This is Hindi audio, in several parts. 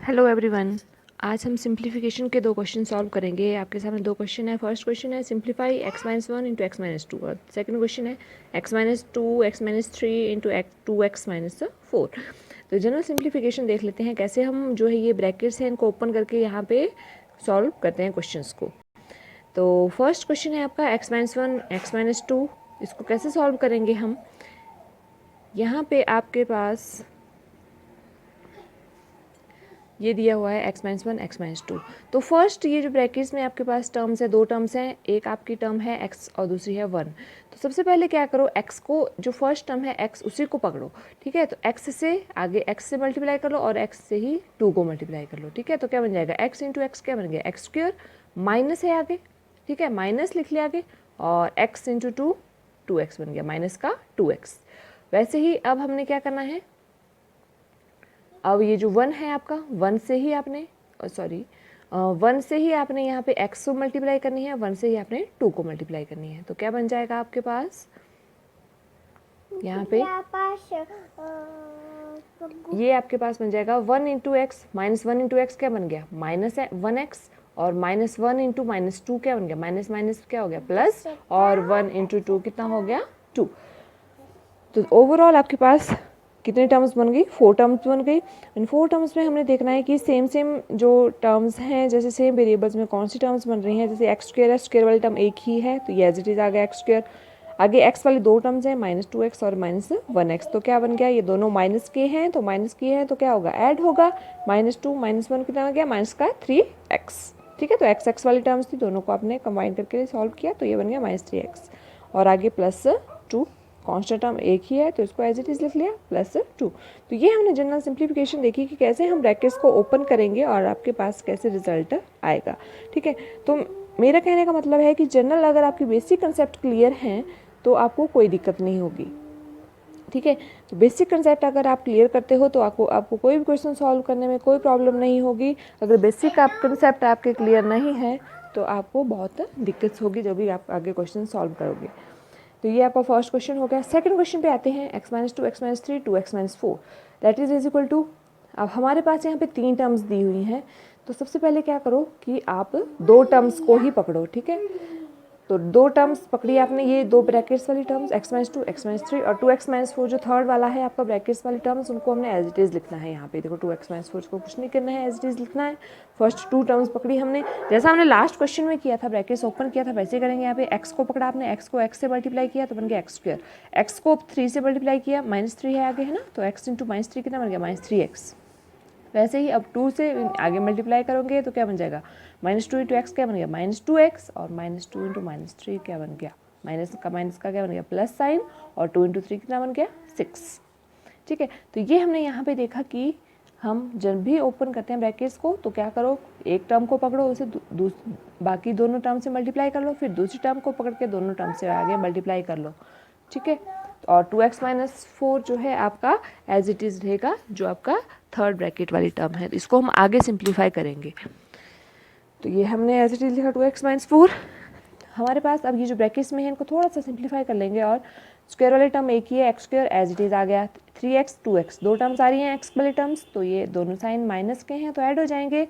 Hello everyone. आज हम सिंप्लीफिकेशन के दो क्वेश्चन सॉल्व करेंगे। आपके सामने दो क्वेश्चन है। फर्स्ट क्वेश्चन है simplify x minus one into x minus to, और सेकंड क्वेश्चन है x minus two x minus three into two x minus four. तो जनरल सिंप्लीफिकेशन देख लेते हैं कैसे हम जो है ये ब्रैकेट्स हैं इनको ओपन करके यहाँ पे सॉल्व करते हैं क्वेश्चंस को। तो फर्स्ट क्वेश्चन है आपका x minus one x minus to, इसको कैसे सॉल्व करेंगे हम। यहाँ पे आपके पास ये दिया हुआ है x minus one x minus to. तो फर्स्ट ये जो ब्रैकेट्स में आपके पास टर्म्स है, दो टर्म्स हैं, एक आपकी टर्म है एक्स और दूसरी है वन। तो सबसे पहले क्या करो, एक्स को जो फर्स्ट टर्म है एक्स उसी को पकड़ो, ठीक है। तो एक्स से आगे एक्स से मल्टीप्लाई कर लो और एक्स से ही टू को मल्टीप्लाई कर लो, ठीक है। तो क्या बन जाएगा एक्स इंटू एक्स, क्या बन गया एक्स स्क्वेयर, माइनस है आगे, ठीक है, माइनस लिख लिया आगे, और x into two, two x बन गया, माइनस का टू एक्स। वैसे ही अब हमने क्या करना है, अब ये जो वन है आपका, वन से ही आपने वन से ही आपने यहाँ पे x को मल्टीप्लाई करनी है, वन से ही आपने टू को मल्टीप्लाई करनी है। तो क्या बन जाएगा आपके पास यहाँ पे, ये आपके पास बन जाएगा one into x minus one into x, क्या बन गया माइनस है वन एक्स, और minus one into minus two क्या बन गया, माइनस माइनस क्या हो गया प्लस, और वन इंटू टू कितना हो गया टू। तो ओवरऑल आपके पास कितने टर्म्स बन गई, फोर टर्म्स बन गई। इन फोर टर्म्स में हमने देखना है कि सेम जो टर्म्स हैं, जैसे सेम वेरिएबल्स में कौन सी टर्म्स बन रही हैं। जैसे एक्स स्क्वेयर है, स्क्वेयर वाली टर्म एक ही है तो ये एज इट इज आ गया एक्स स्क्वेयर। आगे एक्स वाली दो टर्म्स हैं, माइनस टू एक्स और माइनस वन एक्स, तो क्या बन गया, ये दोनों माइनस के हैं तो माइनस के हैं तो क्या होगा ऐड होगा, माइनस टू माइनस वन कितना आ गया माइनस का थ्री एक्स, ठीक है। तो एक्स एक्स वाली टर्म्स थी, दोनों को आपने कंबाइन करके सॉल्व किया तो ये बन गया माइनस थ्री एक्स, और आगे प्लस टू, कांस्टेंट टर्म एक ही है तो इसको एज इट इज लिख लिया प्लस टू। तो ये हमने जनरल सिंप्लीफिकेशन देखी कि कैसे हम ब्रैकेट्स को ओपन करेंगे और आपके पास कैसे रिजल्ट आएगा, ठीक है। तो मेरा कहने का मतलब है कि जनरल अगर आपकी बेसिक कंसेप्ट क्लियर हैं तो आपको कोई दिक्कत नहीं होगी, ठीक है। तो बेसिक कंसेप्ट अगर आप क्लियर करते हो तो आपको कोई भी क्वेश्चन सॉल्व करने में कोई प्रॉब्लम नहीं होगी। अगर बेसिक आप कंसेप्ट आपके क्लियर नहीं है तो आपको बहुत दिक्कत होगी जब भी आप आगे क्वेश्चन सॉल्व करोगे। तो ये आपका फर्स्ट क्वेश्चन हो गया। सेकंड क्वेश्चन पे आते हैं, x minus two x minus three two x minus four that is equal to. अब हमारे पास यहाँ पे तीन टर्म्स दी हुई हैं, तो सबसे पहले क्या करो कि आप दो टर्म्स को ही पकड़ो, ठीक है। तो दो टर्म्स पकड़ी आपने, ये दो ब्रैकेट्स वाली terms x minus two x minus three और टू एक्स माइनस फोर जो थर्ड वाला है आपका ब्रैकेट्स वाली टर्म्स, उनको हमने एज इट इज लिखना है। यहाँ पे देखो टू एक्स माइनस फोर को कुछ नहीं करना है, एज इट इज लिखना है। फर्स्ट टू टर्म्स पकड़ी हमने, जैसा हमने लास्ट क्वेश्चन में किया था, ब्रैकेट्स ओपन किया था, वैसे करेंगे। यहाँ पे एक्स को पकड़ा आपने, एक्स को एक्स से मल्टीप्लाई किया तो बन गया एक्स स्क्वायर, एक्स को थ्री से मल्टीप्लाई किया, माइनस थ्री है आगे है ना, तो एक्स इंटू माइनस थ्री कितना बन गया माइनस थ्री एक्स। वैसे ही अब टू से आगे मल्टीप्लाई करोगे तो क्या बन जाएगा माइनस टू इंटू एक्स, क्या बन गया माइनस टू एक्स, और minus two into minus three क्या बन गया माइनस का क्या बन गया प्लस साइन, और टू इंटू थ्री कितना बन गया सिक्स, ठीक है। तो ये हमने यहाँ पे देखा कि हम जब भी ओपन करते हैं ब्रैकेट्स को तो क्या करो, एक टर्म को पकड़ो, उसे बाकी दोनों टर्म से मल्टीप्लाई कर लो, फिर दूसरी टर्म को पकड़ के दोनों टर्म से आगे मल्टीप्लाई कर लो, ठीक है। और टू एक्स माइनस फोर जो है आपका एज इट इज़ रहेगा, जो आपका थर्ड ब्रैकेट वाली टर्म है, इसको हम आगे सिंप्लीफाई करेंगे। तो ये हमने एज इट इज लिखा टू एक्स माइनस फोर। हमारे पास अब ये जो ब्रैकेट्स में है इनको थोड़ा सा सिंप्लीफाई कर लेंगे, और स्क्वायर वाली टर्म एक ही है x square as it is आ गया, थ्री एक्स टू एक्स दो टर्म्स आ रही हैं एक्स वाली टर्म्स, तो ये दोनों साइन माइनस के हैं तो ऐड हो जाएंगे।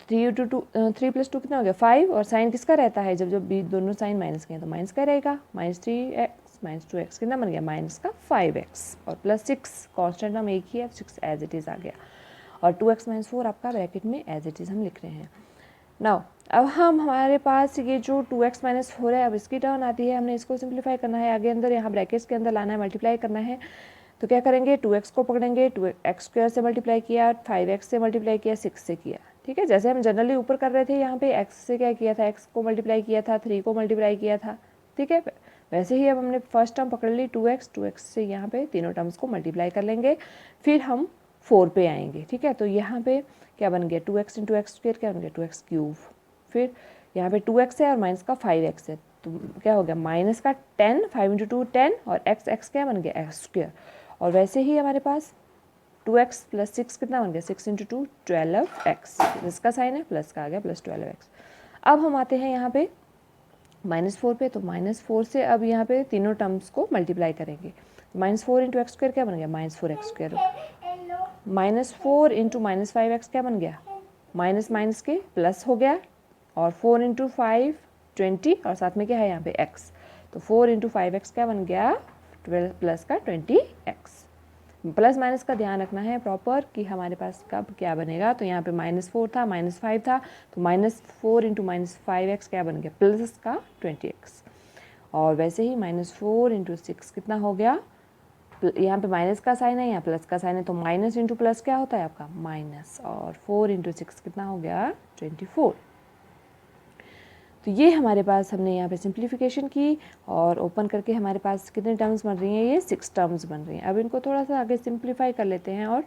Three two two three plus two कितना हो गया फाइव, और साइन किसका रहता है जब जब दोनों साइन माइनस के हैं तो माइनस का रहेगा, minus three x minus two x कितना बन गया माइनस का फाइव एक्स, और प्लस सिक्स कॉन्स्टेंट टर्म एक ही है सिक्स एज इट इज़ आ गया, और टू एक्स माइनस फोर आपका ब्रैकेट में एज इट इज़ हम लिख रहे हैं। नाउ अब हमारे पास ये जो टू एक्स माइनस फोर है, अब इसकी टर्न आती है, हमने इसको सिंप्लीफाई करना है, आगे अंदर यहाँ ब्रैकेट्स के अंदर लाना है, मल्टीप्लाई करना है। तो क्या करेंगे, टू एक्स को पकड़ेंगे, टू एक्स स्क्वायर से मल्टीप्लाई किया, फाइव एक्स से मल्टीप्लाई किया, सिक्स से किया, ठीक है। जैसे हम जनरली ऊपर कर रहे थे, यहाँ पे एक्स से क्या किया था, एक्स को मल्टीप्लाई किया था, थ्री को मल्टीप्लाई किया था, ठीक है। वैसे ही अब हमने फर्स्ट टर्म पकड़ ली टू एक्स से यहाँ पे तीनों टर्म्स को मल्टीप्लाई कर लेंगे, फिर हम फोर पे आएंगे, ठीक है। तो यहाँ पे क्या बन गया two x into x square क्या बन गया टू एक्स क्यूब, फिर यहाँ पे टू एक्स है और माइनस का फाइव एक्स है तो क्या हो गया माइनस का ten, five into two ten, और एक्स एक्स क्या बन गया एक्स स्क्वायर, और वैसे ही हमारे पास टू एक्स प्लस सिक्स कितना बन गया six into two twelve x, इसका साइन है प्लस का आ गया प्लस ट्वेल्व एक्स। अब हम आते हैं यहाँ पे माइनस फोर पे, तो माइनस फोर से अब यहाँ पे तीनों टर्म्स को मल्टीप्लाई करेंगे, minus four into x square क्या बन गया minus four x square, -4 into -5x क्या बन गया, माइनस माइनस के प्लस हो गया, और 4 इंटू 5 20, और साथ में क्या है यहाँ पे x, तो 4 इंटू 5x क्या बन गया, 12 प्लस का 20x। प्लस माइनस का ध्यान रखना है प्रॉपर कि हमारे पास कब क्या बनेगा। तो यहाँ पे -4 था, -5 था, तो -4 इंटू -5x क्या बन गया, प्लस का 20x। और वैसे ही -4 इंटू 6 कितना हो गया, यहाँ पे माइनस का साइन है, यहाँ प्लस का साइन है, तो माइनस इंटू प्लस क्या होता है आपका माइनस, और 4 इंटू 6 कितना हो गया 24। तो ये हमारे पास हमने यहाँ पे सिंप्लीफिकेशन की, और ओपन करके हमारे पास कितने टर्म्स बन रही हैं, ये 6 टर्म्स बन रही हैं। अब इनको थोड़ा सा आगे सिंप्लीफाई कर लेते हैं। और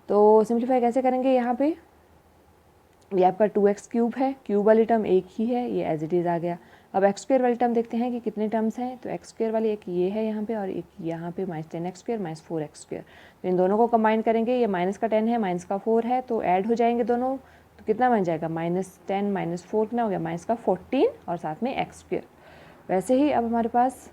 तो सिंप्लीफाई कैसे करेंगे, यहाँ पे ये आपका 2x³ है, क्यूब वाली टर्म एक ही है, ये एज इट इज़ आ गया। अब x² वाली टर्म देखते हैं कि कितने टर्म्स हैं। तो x² वाली एक ये है यहाँ पे, और एक यहाँ पे -10x² -4x²। तो इन दोनों को कंबाइन करेंगे, ये माइनस का 10 है, माइनस का 4 है, तो ऐड हो जाएंगे दोनों, तो कितना बन जाएगा -10 -4 कितना हो गया, माइनस का 14, और साथ में x²। वैसे ही अब हमारे पास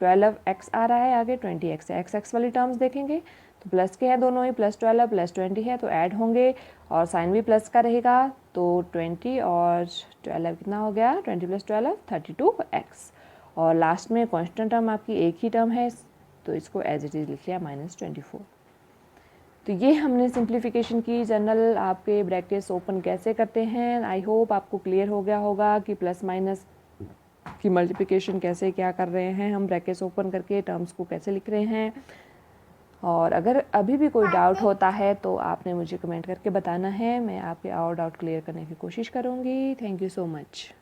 12x आ रहा है, आगे 20x है। x वाली टर्म्स देखेंगे तो प्लस के हैं दोनों ही, +12 +20 है, तो ऐड होंगे, और साइन भी प्लस का रहेगा, तो 20 और 12 कितना हो गया, 20 + 12 32x। और लास्ट में कांस्टेंट टर्म आपकी एक ही टर्म है, तो इसको एज इट इज़ लिख लिया -24। तो ये हमने सिंप्लीफिकेशन की। जनरल आपके ब्रैकेट्स ओपन कैसे करते हैं, आई होप आपको क्लियर हो गया होगा कि प्लस माइनस की मल्टीप्लिकेशन कैसे क्या कर रहे हैं हम, ब्रैकेट्स ओपन करके टर्म्स को कैसे लिख रहे हैं। और अगर अभी भी कोई डाउट होता है तो आपने मुझे कमेंट करके बताना है, मैं आपके और डाउट क्लियर करने की कोशिश करूँगी। Thank you so much.